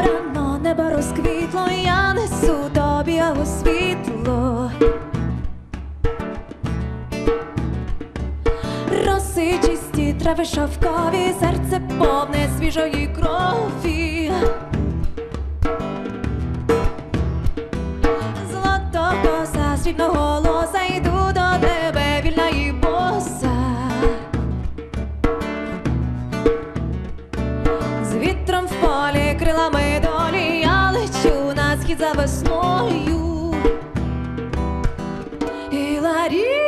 Рано небо розквітло, я несу тобі його світло. Роси чисті, трави шовкові, серце повне свіжої крові. Золотокоса, срібноголоса, йду до тебе, вільна і боса. З вітром в полі, крилами долі, я лечу на схід за весною. Іларія,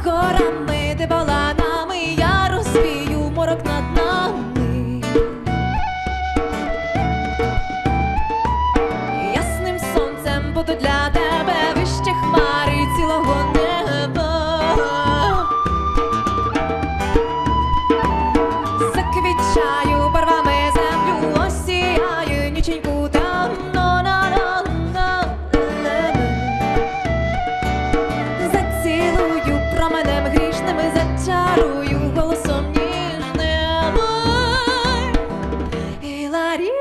горами, де баланами, я розвію морок над нами. Ясним сонцем буду для тебе вище хмари цілого неба. Заквітчаю барвами землю, осіяю ніченьку темно. Зацілую променем грішним, зачарую голосом ніжним. Іларія,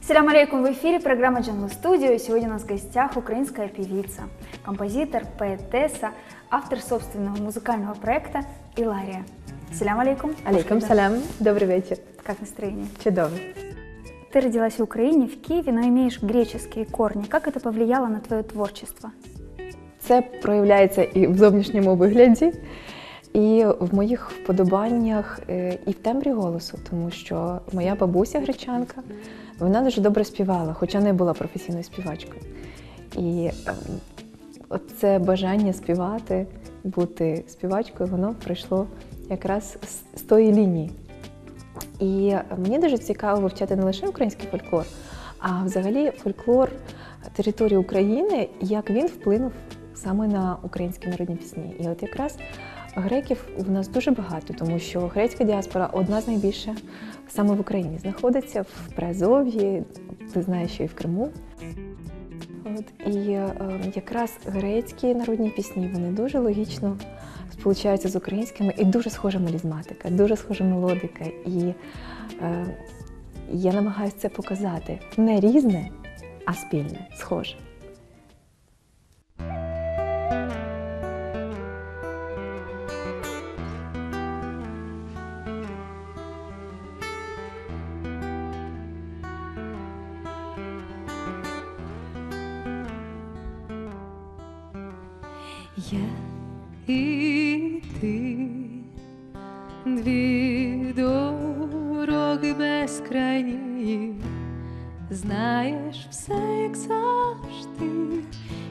Салям алейкум, в эфире программа Jungle Studio. Сегодня у нас в гостях украинская певица, композитор, поэтесса, автор собственного музыкального проекта Іларія. Салям алейкум. Алейкум салям. Добрый вечер. Как настроение? Чудово. Ты родилась в Украине, в Киеве, но имеешь греческие корни. Как это повлияло на твое творчество? Це проявляється і в зовнішньому вигляді, і в моїх вподобаннях, і в тембрі голосу, тому що моя бабуся гречанка, Вона дуже добре співала, хоча не була професійною співачкою. І це бажання співати, бути співачкою, воно прийшло якраз з тої лінії. І мені дуже цікаво вивчати не лише український фольклор, а взагалі фольклор території України, як він вплинув саме на українські народні пісні. І от якраз греків у нас дуже багато, тому що грецька діаспора одна з найбільших саме в Україні знаходиться, в Приазов'ї, ти знаєш, що і в Криму. І якраз грецькі народні пісні, вони дуже логічно сполучаються з українськими, і дуже схожа мелізматика, дуже схожа мелодика. І я намагаюся це показати. Не різне, а спільне, схоже. Я і ти, дві дороги безкрайні, знаєш все, як завжди,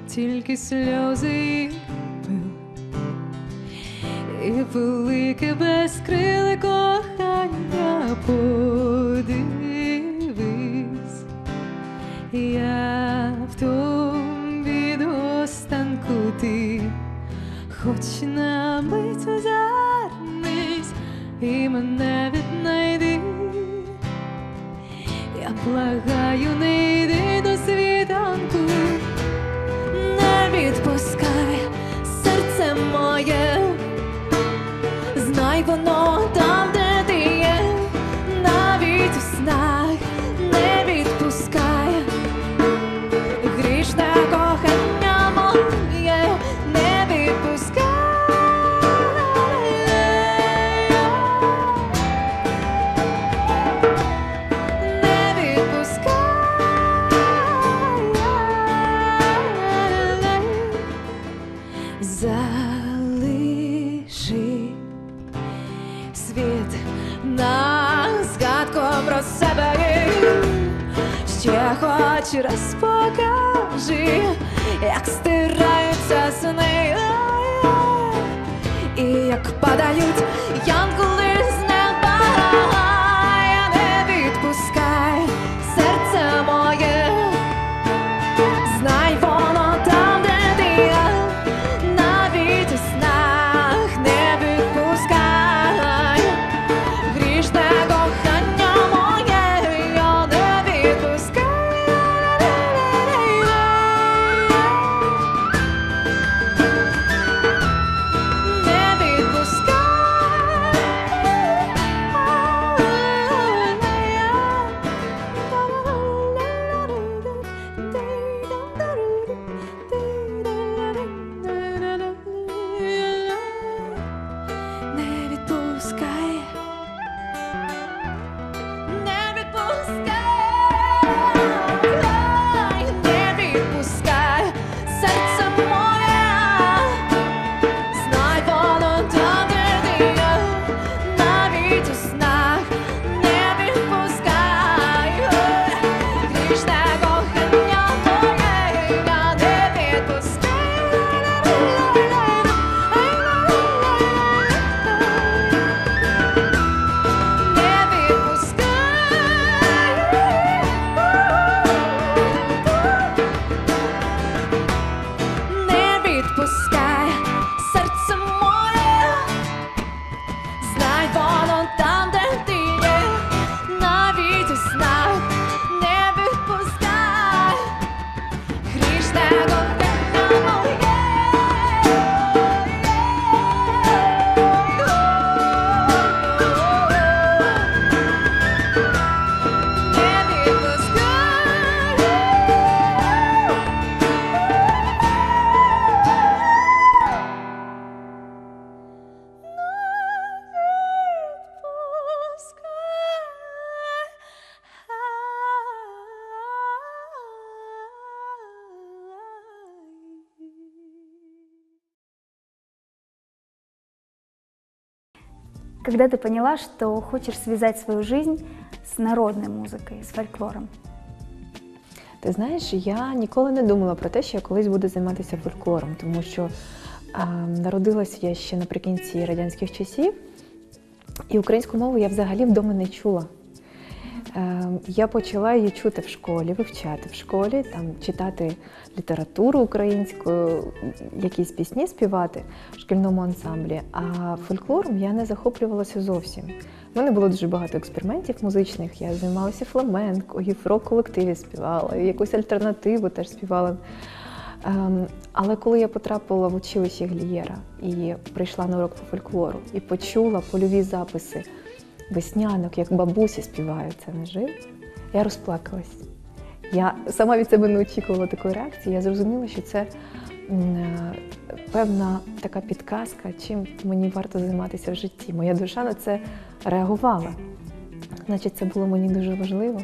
тільки сльози і пил, і велике безкриле кохання. Подивись, я в тобі до останку, ти хоч на мить озирнись і мене віднайди. Я благаю, не йди до світанку, не відпускай серце моє, знай, воно там, де ти є, навіть у снах не відпускай. Грішне кохання моє, не відпускай. Не відпускай. Залиши світ на згадку про себе. Ще хоч раз покажи, як стираються сни, і як падають янголи з неба. Не відпускай серце моє, знай, воно там, де ти є, навіть у снах не відпускай. Грішне кохання моє, я не відпускай. Не відпускай. Не відпускай, не відпускай серце моє, знай, воно там, де ти є, навіть у снах не відпускай. Грішне кохання моє, я не відпускай. Не відпускай серце моє, знай, воно там, де ти є, навіть у снах не відпускай. Грішне кохання моє. Не відпускай. Когда ты поняла, что хочешь связать свою жизнь с народной музыкой, с фольклором? Ти знаєш, я ніколи не думала про те, що я колись буду займатися фольклором, тому що народилася я ще наприкінці радянських часів, і українську мову я взагалі вдома не чула. Я почала її чути в школі, вивчати в школі, там, читати літературу українською, якісь пісні співати в шкільному ансамблі, а фольклором я не захоплювалася зовсім. У мене було дуже багато експериментів музичних, я займалася фламенко, і в рок-колективі співала, і якусь альтернативу теж співала. Але коли я потрапила в училище Глієра і прийшла на урок по фольклору, і почула польові записи веснянок, як бабусі співають це наживо, я розплакалась. Я сама від себе не очікувала такої реакції, я зрозуміла, що це певна така підказка, чим мені варто займатися в житті. Моя душа на це реагувала. Значить, це було мені дуже важливо.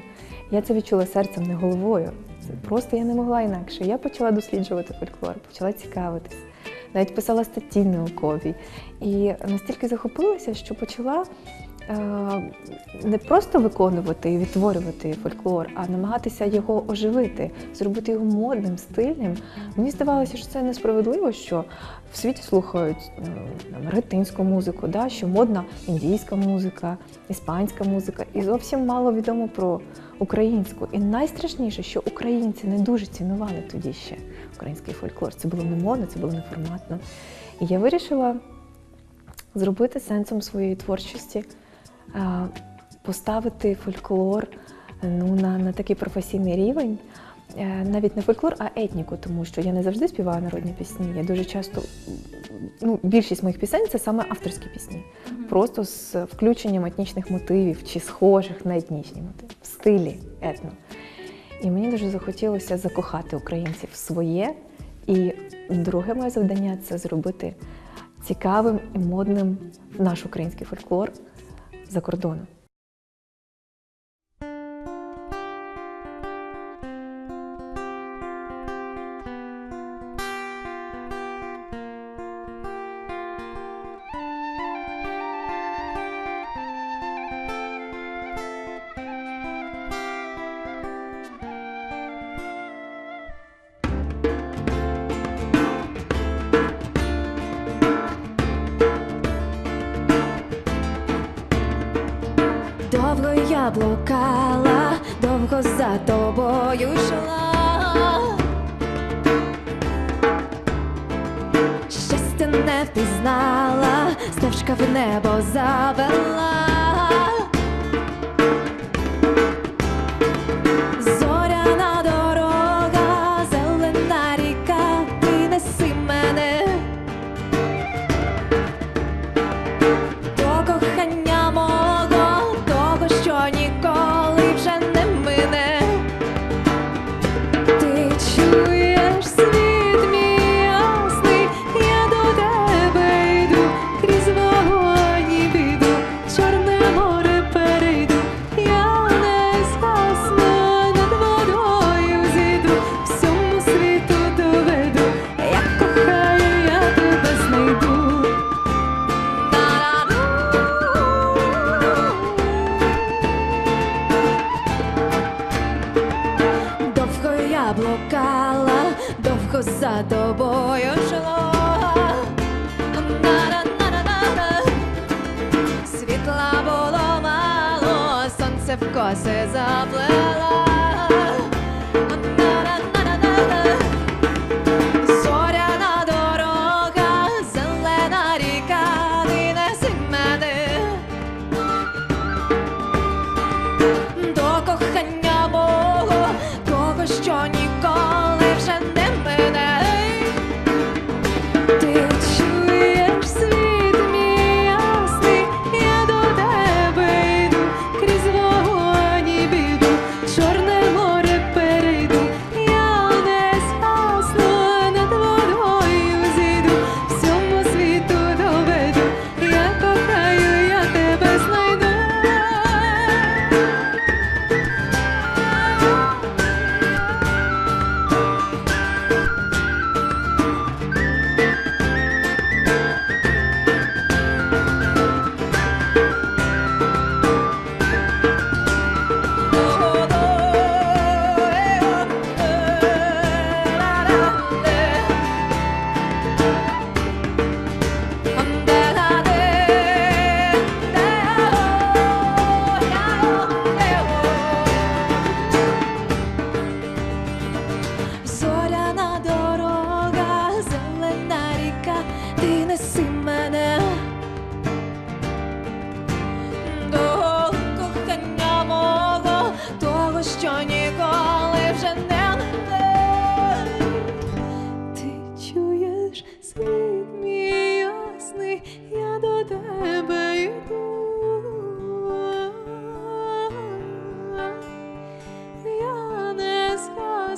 Я це відчула серцем, не головою. Це просто я не могла інакше. Я почала досліджувати фольклор, почала цікавитись. Навіть писала статті наукові. І настільки захопилася, що почала не просто виконувати і відтворювати фольклор, а намагатися його оживити, зробити його модним, стильним. Мені здавалося, що це несправедливо, що в світі слухають аргентинську музику, да, що модна індійська музика, іспанська музика, і зовсім мало відомо про українську. І найстрашніше, що українці не дуже цінували тоді ще український фольклор. Це було не модно, це було неформатно. І я вирішила зробити сенсом своєї творчості, поставити фольклор на такий професійний рівень, навіть не фольклор, а етніку, тому що я не завжди співаю народні пісні. Я дуже часто, більшість моїх пісень – це саме авторські пісні. Просто з включенням етнічних мотивів чи схожих на етнічні мотиви, в стилі етно. І мені дуже захотілося закохати українців в своє. І друге моє завдання – це зробити цікавим і модним наш український фольклор за кордоном. Довго я блукала, довго за тобою йшла. Щастя не впізнала, стежка в небо завела. Зоряна дорога, зелена ріка, ти неси мене до кохання мого, того, що ніколи вже не мине. Ти чуєш світ мій ясний, я до тебе йду, крізь вогонь і біду, Чорне море перейду, я не згасну, над водою зійду, всьому світу доведу, як кохаю, я тебе знайду. Довго я блукала, довго за тобою йшла. Світла було мало, сонце в коси заплела. Зоряна дорога, зелена ріка, ти неси мене до кохання мого, того, що ніколи вже не мине. Ти чуєш світ мій ясний, я до тебе йду, крізь вогонь і біду, Чорне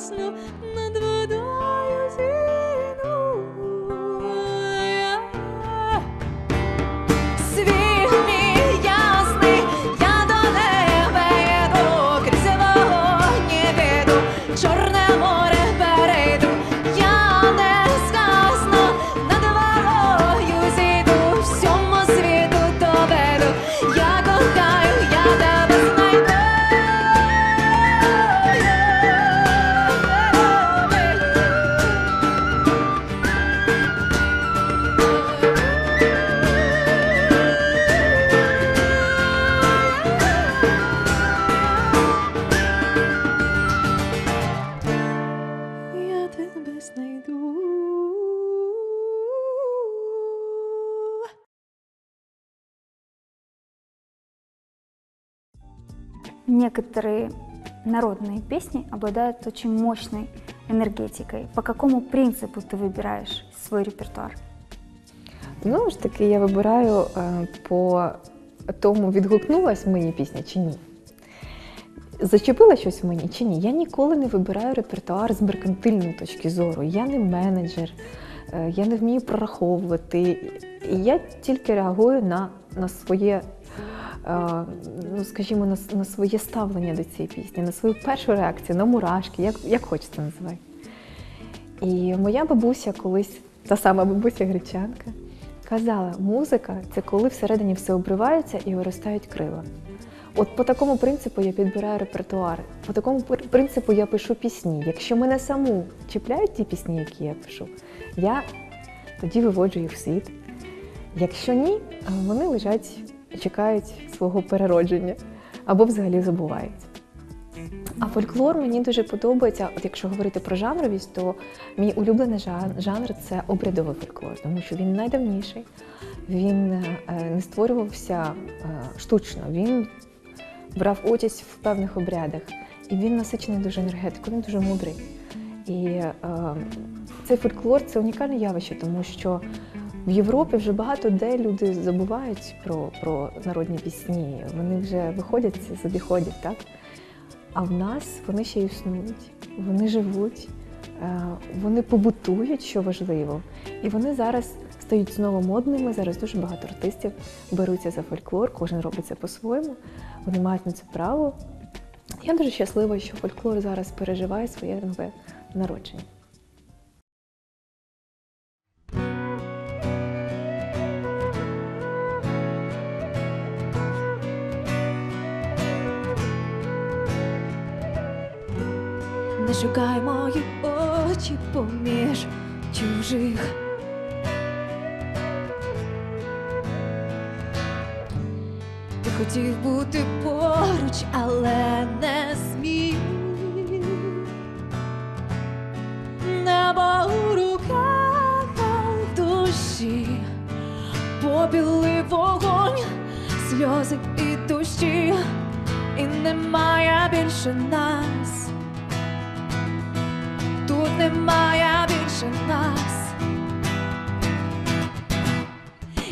гасну, над водою зійду. Світ мій ясний, я до неба йду, крізь вогонь піду, Чорне море перейду, я не згасну, над водою зійду, всьому світу доведу, я кохаю, я тебе знайду. Я тебе знайду. Некоторые народные песни обладают очень мощной энергетикой. По какому принципу ты выбираешь свой репертуар? Знову ж таки, я вибираю по тому, відгукнулась мені пісня чи ні. Зачепила щось в мені чи ні. Я ніколи не вибираю репертуар з меркантильної точки зору. Я не менеджер, я не вмію прораховувати. І я тільки реагую на своє, ну, скажімо, на своє ставлення до цієї пісні, на свою першу реакцію, на мурашки, як хочете називай. І моя бабуся колись, та сама бабуся гречанка, казала, музика – це коли всередині все обривається і виростають крила. От по такому принципу я підбираю репертуар, по такому принципу я пишу пісні. Якщо мене саму чіпляють ті пісні, які я пишу, я тоді виводжу їх в світ. Якщо ні, вони лежать, чекають свого переродження або взагалі забуваються. А фольклор мені дуже подобається, от якщо говорити про жанровість, то мій улюблений жанр – це обрядовий фольклор, тому що він найдавніший, він не створювався штучно, він брав участь в певних обрядах, і він насичений дуже енергетикою, він дуже мудрий. І цей фольклор – це унікальне явище, тому що в Європі вже багато де люди забувають про народні пісні, вони вже виходять з обіходів, так? А в нас вони ще існують, вони живуть, вони побутують, що важливо. І вони зараз стають знову модними, зараз дуже багато артистів беруться за фольклор, кожен робить це по-своєму, вони мають на це право. Я дуже щаслива, що фольклор зараз переживає своє нове народження. Не шукай мої очі поміж чужих. Ти хотів бути поруч, але не зміг. Небо у руках, а в душі попіли вогонь, сльози і душі, і немає більше нас. Тут немає більше нас.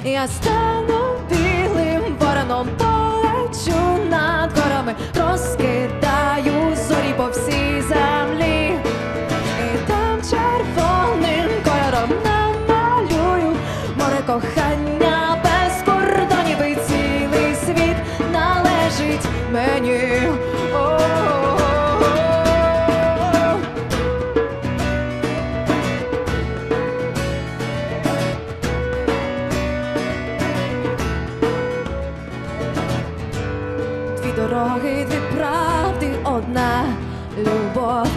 Я стану білим вороном, полечу над горами, розкидаю зорі по всій землі. І там червоним кольором намалюю море кохання без кордонів, і цілий світ належить мені. Дороги, дві правди, одна любов.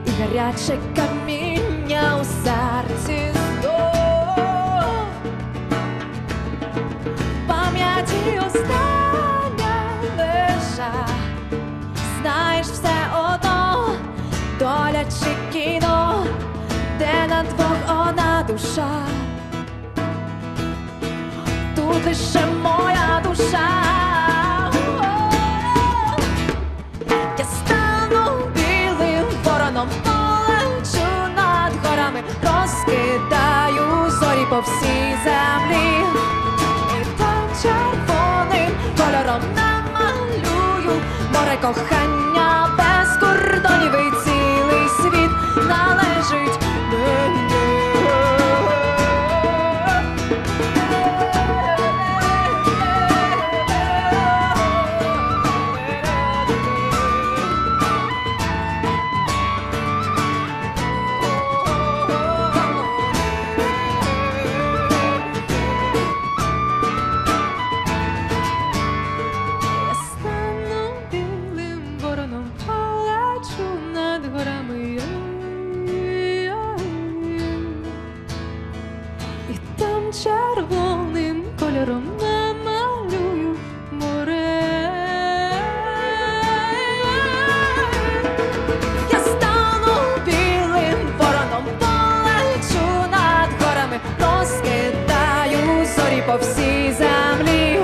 І гаряче каміння у серці знов. В пам'яті остання межа. Знаєш, все одно, доля чи кіно, де на двох одна душа. Тут лише моя душа. Я стану білим вороном, полечу над горами, розкидаю зорі по всій землі. І там червоним кольором намалюю кохання без кордонів і цілий світ належить мені. Я стану білим вороном, полечу над горами. І там червоним кольором намалюю море. Я стану білим вороном, полечу над горами, розкидаю зорі по всій землі.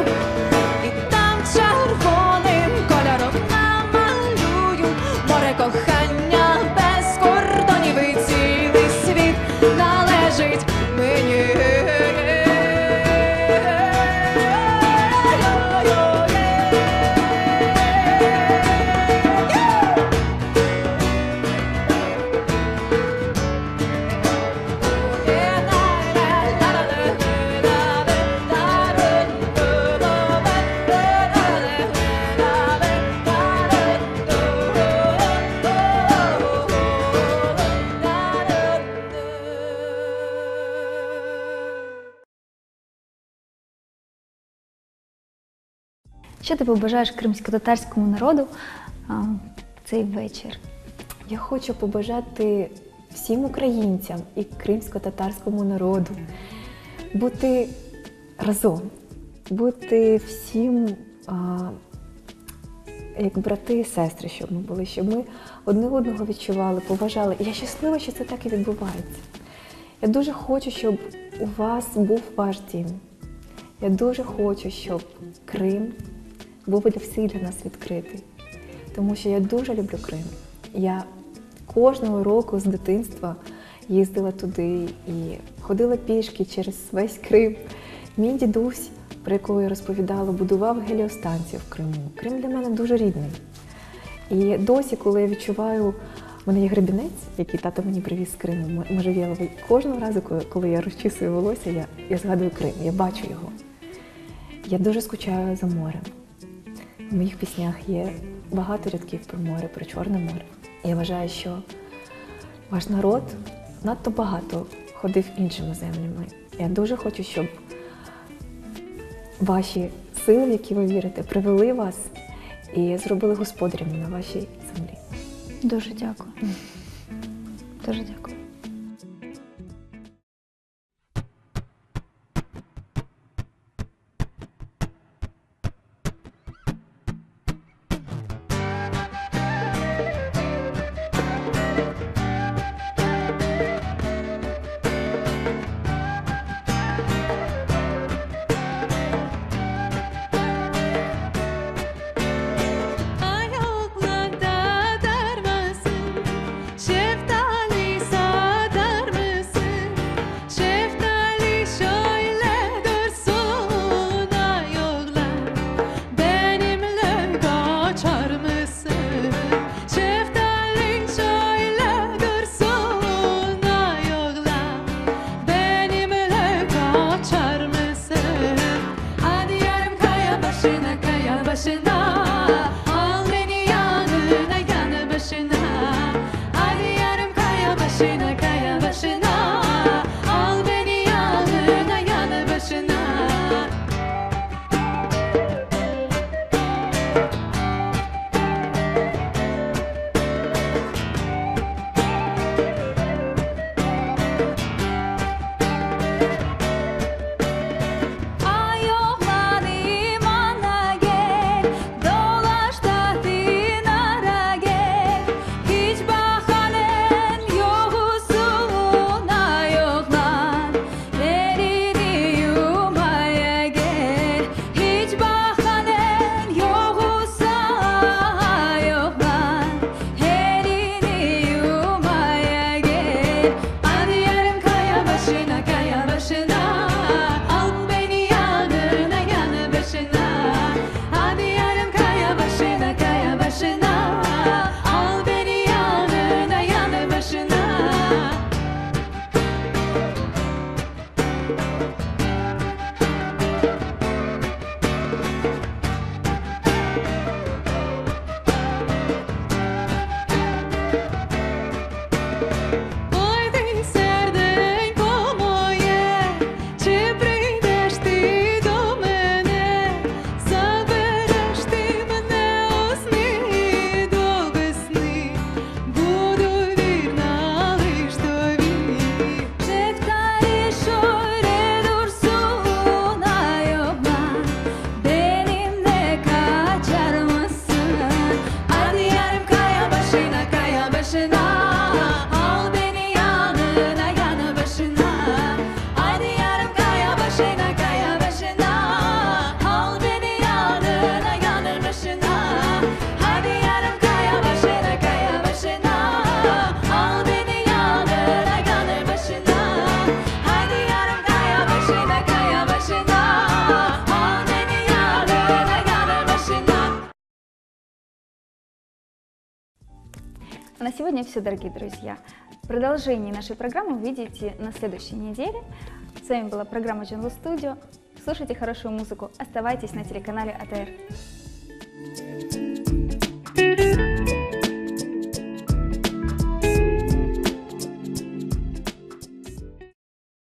І там червоним кольором намалюю море кохання без кордонів і цілий світ належить мені. Що ти побажаєш кримськотатарському народу в цей вечір? Я хочу побажати всім українцям і кримсько-татарському народу бути разом, бути всім як брати і сестри, щоб ми були, щоб ми одне одного відчували, поважали. І я щаслива, що це так і відбувається. Я дуже хочу, щоб у вас був ваш дім. Я дуже хочу, щоб Крим був для всіх для нас відкритий. Тому що я дуже люблю Крим. Я кожного року з дитинства їздила туди і ходила пішки через весь Крим. Мій дідусь, про якого я розповідала, будував геліостанцію в Криму. Крим для мене дуже рідний. І досі, коли я відчуваю, у мене є гребінець, який тато мені привіз з Криму, можжевеловий. Кожного разу, коли я розчісую волосся, я згадую Крим, я бачу його. Я дуже скучаю за морем. В моїх піснях є багато рядків про море, про Чорне море. Я вважаю, що ваш народ надто багато ходив іншими землями. Я дуже хочу, щоб ваші сили, в які ви вірите, привели вас і зробили господарями на вашій землі. Дуже дякую. Дуже дякую. Ay oğlan imana gel, dolaş А на сегодня все, дорогие друзья. Продолжение нашей программы увидите на следующей неделе. С вами была программа Jungle Studio. Слушайте хорошую музыку, оставайтесь на телеканале АТР.